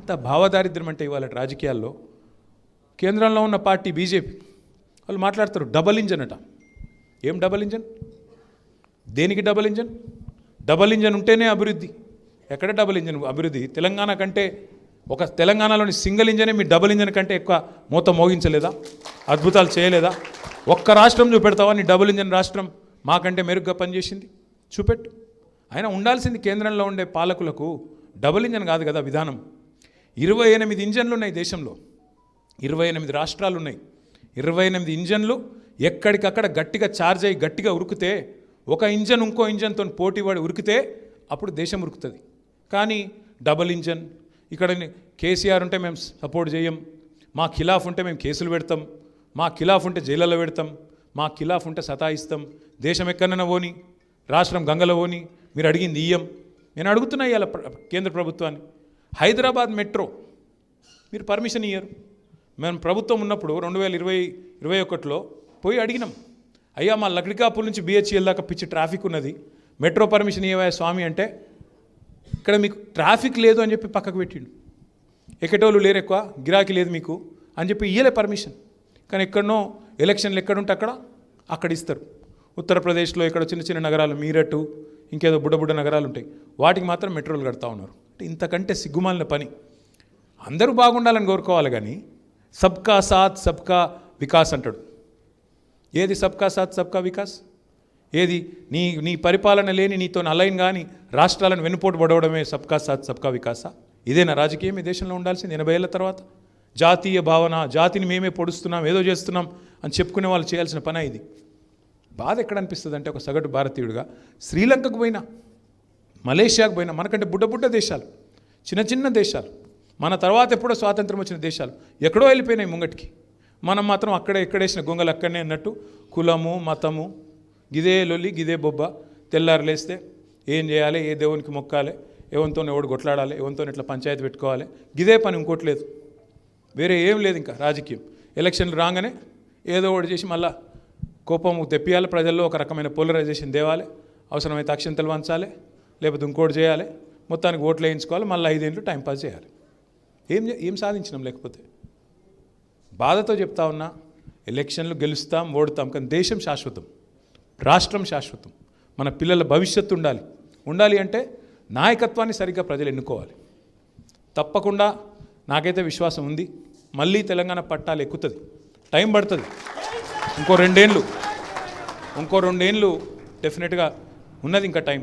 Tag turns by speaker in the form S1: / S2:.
S1: ఎంత భావదారిద్ర్యం అంటే ఇవాళ రాజకీయాల్లో కేంద్రంలో ఉన్న పార్టీ బీజేపీ వాళ్ళు మాట్లాడతారు డబల్ ఇంజన్ అట. ఏం డబల్ ఇంజన్? దేనికి డబల్ ఇంజన్? డబల్ ఇంజన్ ఉంటేనే అభివృద్ధి. ఎక్కడ డబల్ ఇంజన్ అభివృద్ధి? తెలంగాణ కంటే ఒక తెలంగాణలోని సింగిల్ ఇంజనే మీ డబల్ ఇంజన్ కంటే ఎక్కువ మూత మోగించలేదా? అద్భుతాలు చేయలేదా? ఒక్క రాష్ట్రం చూపెడతావా నీ డబుల్ ఇంజన్ రాష్ట్రం మాకంటే మెరుగ్గా పనిచేసింది? చూపెట్టు. అయినా ఉండాల్సింది కేంద్రంలో ఉండే పాలకులకు డబుల్ ఇంజన్ కాదు కదా విధానం. 28 ఇంజన్లు ఉన్నాయి దేశంలో, 28 రాష్ట్రాలు ఉన్నాయి. 28 ఇంజన్లు ఎక్కడికక్కడ గట్టిగా ఛార్జ్ అయ్యి గట్టిగా ఉరికితే, ఒక ఇంజన్ ఇంకో ఇంజన్తో పోటీ పడి ఉరికితే అప్పుడు దేశం ఉరుకుతుంది. కానీ డబుల్ ఇంజన్, ఇక్కడ కేసీఆర్ ఉంటే మేము సపోర్ట్ చేయం, మా ఖిలాఫ్ ఉంటే మేము కేసులు పెడతాం, మా ఖిలాఫ్ ఉంటే జైళ్ళలో పెడతాం, మా ఖిలాఫ్ ఉంటే సతాయిస్తాం, దేశం ఎక్కడైనా పోని, రాష్ట్రం గంగలో పోని, మీరు అడిగింది ఇయ్యం. నేను అడుగుతున్నా ఇవాళ కేంద్ర ప్రభుత్వాన్ని, హైదరాబాద్ మెట్రో మీరు పర్మిషన్ ఇయ్యరు. మేము ప్రభుత్వం ఉన్నప్పుడు 2021లో పోయి అడిగినాం, అయ్యా మా లక్డికాపూర్ నుంచి బిహెచ్ఎల్ దాకా పిచ్చి ట్రాఫిక్ ఉన్నది, మెట్రో పర్మిషన్ ఇవ్వయా స్వామి అంటే, ఇక్కడ మీకు ట్రాఫిక్ లేదు అని చెప్పి పక్కకు పెట్టిండు. ఎక్కటోళ్ళు లేరు, ఎక్కువ గిరాకీ లేదు మీకు అని చెప్పి ఇయ్యలే పర్మిషన్. కానీ ఎక్కడనో ఎలక్షన్లు ఎక్కడుంటే అక్కడ ఇస్తారు. ఉత్తరప్రదేశ్లో ఇక్కడ చిన్న చిన్న నగరాలు, మీరట్, ఇంకేదో బుడ్డ నగరాలు ఉంటాయి, వాటికి మాత్రం మెట్రోలు కడతా ఉన్నారు. అంటే ఇంతకంటే సిగ్గుమాలిన పని. అందరూ బాగుండాలని కోరుకోవాలి కానీ సబ్కా సాత్ సబ్కా వికాస్ అంటాడు. ఏది సబ్కా సాత్ సబ్కా వికాస్? ఏది నీ పరిపాలన లేని, నీతో అలైన్ కానీ రాష్ట్రాలను వెనుపోటు పడవడమే సబ్కా సాత్ సబ్కా వికాసా? ఇదేనా రాజకీయం ఈ దేశంలో ఉండాల్సింది? 80 ఏళ్ళ తర్వాత జాతీయ భావన, జాతిని మేమే పొడుస్తున్నాం, ఏదో చేస్తున్నాం అని చెప్పుకునే వాళ్ళు చేయాల్సిన పని ఇది. బాధ ఎక్కడ అనిపిస్తుంది అంటే, ఒక సగటు భారతీయుడిగా శ్రీలంకకు పోయినా, మలేషియాకు పోయినా, మనకంటే బుడ్డ దేశాలు, చిన్న దేశాలు, మన తర్వాత ఎప్పుడో స్వాతంత్రం వచ్చిన దేశాలు ఎక్కడో వెళ్ళిపోయినాయి ముంగటికి. మనం మాత్రం ఎక్కడేసిన గొంగలు అక్కడనే అన్నట్టు, కులము మతము గిదే లొల్లి గిదే బొబ్బ. తెల్లారు లేస్తే ఏం చేయాలి, ఏ దేవునికి మొక్కాలి, ఎవరితో ఎవడు కొట్లాడాలి, ఎవరితో ఇట్లా పంచాయతీ పెట్టుకోవాలి, గిదే పని, ఇంకోటి వేరే ఏం లేదు. ఇంకా రాజకీయం ఎలక్షన్లు రాగానే ఏదో ఒకటి చేసి మళ్ళా కోపం తెప్పియాలి, ప్రజల్లో ఒక రకమైన పోలరైజేషన్ తేవాలి, అవసరమైతే అక్షంతలు వంచాలి, లేకపోతే ఇంకోటి చేయాలి, మొత్తానికి ఓట్లు వేయించుకోవాలి, మళ్ళీ 5 ఏళ్ళు టైంపాస్ చేయాలి. ఏం సాధించినాం? లేకపోతే బాధతో చెప్తా ఉన్నా, ఎలక్షన్లు గెలుస్తాం ఓడుతాం, కానీ దేశం శాశ్వతం, రాష్ట్రం శాశ్వతం, మన పిల్లల భవిష్యత్తు ఉండాలి అంటే నాయకత్వాన్ని సరిగ్గా ప్రజలు ఎన్నుకోవాలి. తప్పకుండా నాకైతే విశ్వాసం ఉంది, మళ్ళీ తెలంగాణ పట్టాలు ఎక్కుతుంది. టైం పడుతుంది, ఇంకో 2 ఏళ్ళు డెఫినెట్గా ఉన్నది, ఇంకా టైం.